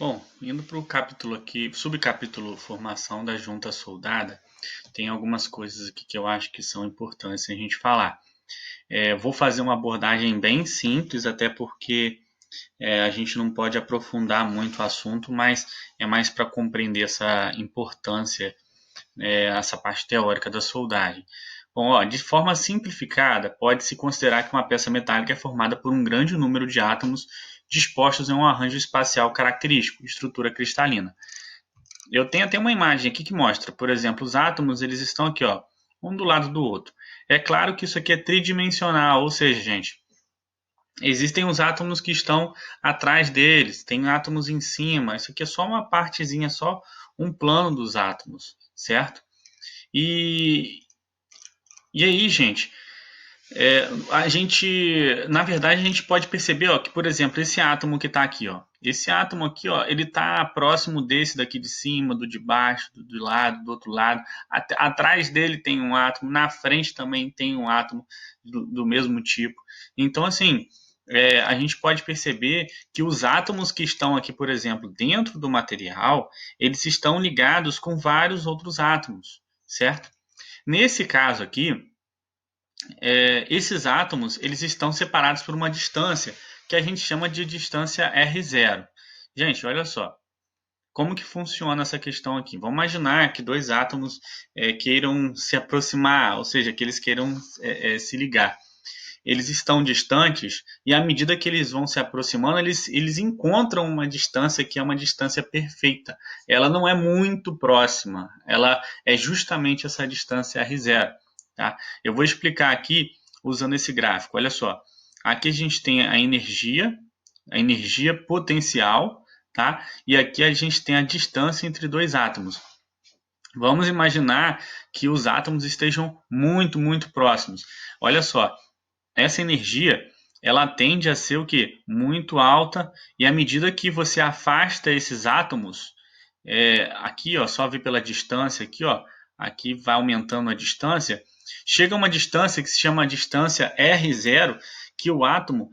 Bom, indo para o capítulo aqui, subcapítulo formação da junta soldada, tem algumas coisas aqui que eu acho que são importantes a gente falar. Vou fazer uma abordagem bem simples, até porque a gente não pode aprofundar muito o assunto, mas é mais para compreender essa importância, essa parte teórica da soldagem. Bom, ó, de forma simplificada, pode-se considerar que uma peça metálica é formada por um grande número de átomos dispostos em um arranjo espacial característico, estrutura cristalina. Eu tenho até uma imagem aqui que mostra, por exemplo, os átomos, eles estão aqui, ó, um do lado do outro. É claro que isso aqui é tridimensional, ou seja, gente, existem os átomos que estão atrás deles, tem átomos em cima, isso aqui é só uma partezinha, só um plano dos átomos, certo? E, e aí, gente, a gente, na verdade, a gente pode perceber, ó, que, por exemplo, esse átomo que está aqui, ó, esse átomo aqui, ó, ele está próximo desse daqui de cima, do de baixo, do lado, do outro lado. Atrás dele tem um átomo, na frente também tem um átomo do mesmo tipo. Então, assim, a gente pode perceber que os átomos que estão aqui, por exemplo, dentro do material, eles estão ligados com vários outros átomos, certo? Nesse caso aqui, esses átomos eles estão separados por uma distância que a gente chama de distância R0. Gente, olha só. Como que funciona essa questão aqui? Vamos imaginar que dois átomos queiram se aproximar, ou seja, que eles queiram se ligar. Eles estão distantes e à medida que eles vão se aproximando, eles encontram uma distância que é uma distância perfeita. Ela não é muito próxima, ela é justamente essa distância R0. Tá? Eu vou explicar aqui usando esse gráfico. Olha só, aqui a gente tem a energia potencial, tá? E aqui a gente tem a distância entre dois átomos. Vamos imaginar que os átomos estejam muito, muito próximos. Olha só, essa energia ela tende a ser o que? Muito alta, e à medida que você afasta esses átomos, aqui ó, só ver pela distância aqui, ó, aqui vai aumentando a distância, chega a uma distância que se chama distância R0, que o átomo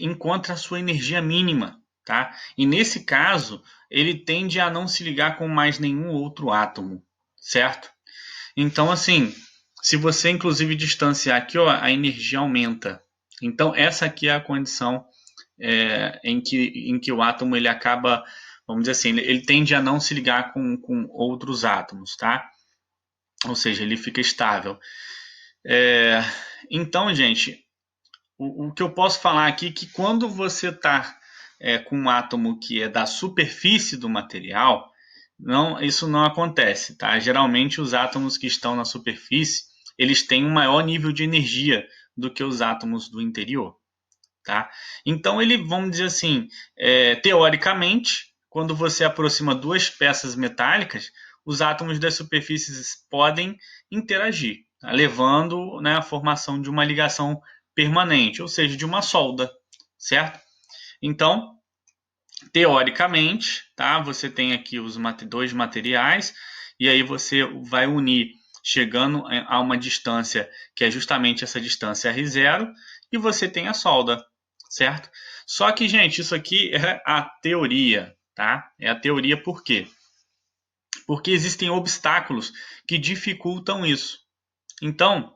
encontra a sua energia mínima, tá? E nesse caso, ele tende a não se ligar com mais nenhum outro átomo, certo? Então, assim, se você inclusive distanciar aqui, ó, a energia aumenta. Então, essa aqui é a condição em que o átomo ele acaba, vamos dizer assim, ele tende a não se ligar com outros átomos, tá? Ou seja, ele fica estável. Então, gente, o que eu posso falar aqui é que quando você está com um átomo que é da superfície do material, não, isso não acontece, tá? Geralmente os átomos que estão na superfície, eles têm um maior nível de energia do que os átomos do interior, tá? Então ele, vamos dizer assim, teoricamente, quando você aproxima duas peças metálicas, os átomos das superfícies podem interagir, tá? Levando, né, a formação de uma ligação permanente, ou seja, de uma solda, certo? Então, teoricamente, tá? Você tem aqui os dois materiais e aí você vai unir chegando a uma distância que é justamente essa distância R0 e você tem a solda, certo? Só que, gente, isso aqui é a teoria, tá? É a teoria por quê? Porque existem obstáculos que dificultam isso. Então,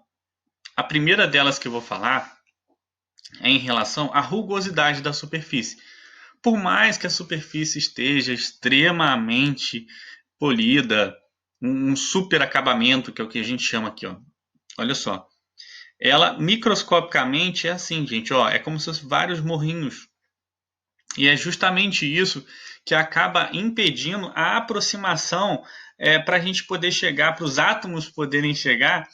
a primeira delas que eu vou falar é em relação à rugosidade da superfície. Por mais que a superfície esteja extremamente polida, um super acabamento, que é o que a gente chama aqui, ó. Olha só. Ela microscopicamente é assim, gente, ó, é como se fossem vários morrinhos. E é justamente isso que acaba impedindo a aproximação para a gente poder chegar, para os átomos poderem chegar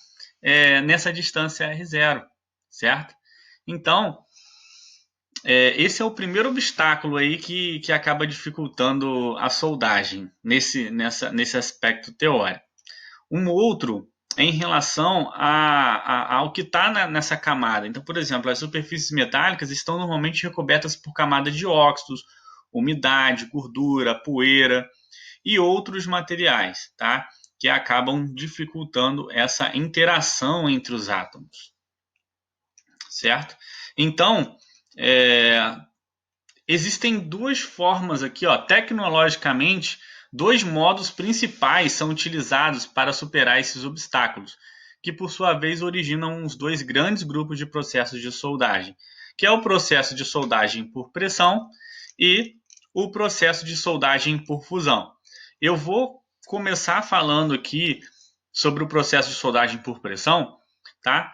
nessa distância R0, certo? Então, esse é o primeiro obstáculo aí que acaba dificultando a soldagem nesse aspecto teórico. Um outro é em relação ao que está nessa camada. Então, por exemplo, as superfícies metálicas estão normalmente recobertas por camadas de óxidos, umidade, gordura, poeira e outros materiais, tá? Que acabam dificultando essa interação entre os átomos, certo? Então, é, existem duas formas aqui, ó, tecnologicamente, dois modos principais são utilizados para superar esses obstáculos, que por sua vez originam os dois grandes grupos de processos de soldagem, que é o processo de soldagem por pressão e o processo de soldagem por fusão. Eu vou começar falando aqui sobre o processo de soldagem por pressão, tá?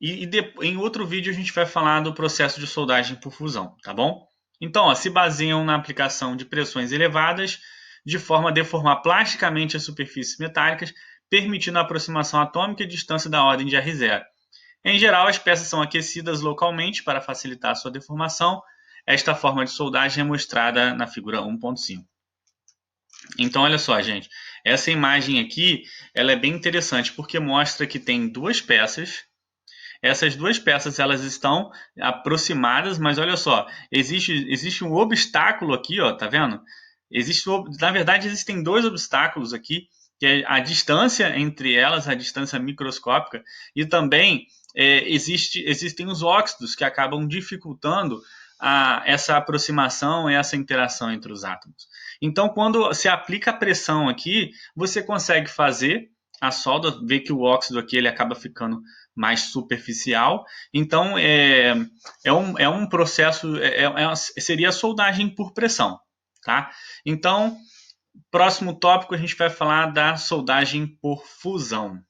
Em outro vídeo a gente vai falar do processo de soldagem por fusão, tá bom? Então, ó, se baseiam na aplicação de pressões elevadas de forma a deformar plasticamente as superfícies metálicas, permitindo a aproximação atômica e distância da ordem de R0. Em geral, as peças são aquecidas localmente para facilitar a sua deformação. Esta forma de soldagem é mostrada na figura 1.5. Então, olha só, gente. Essa imagem aqui ela é bem interessante porque mostra que tem duas peças. Essas duas peças elas estão aproximadas, mas olha só, existe um obstáculo aqui, ó, tá vendo? Na verdade, existem dois obstáculos aqui, que é a distância entre elas, a distância microscópica, e também existem os óxidos que acabam dificultando essa aproximação, essa interação entre os átomos. Então, quando se aplica a pressão aqui, você consegue fazer a solda, ver que o óxido aqui ele acaba ficando mais superficial. Então, é um processo, seria a soldagem por pressão. Tá? Então, próximo tópico a gente vai falar da soldagem por fusão.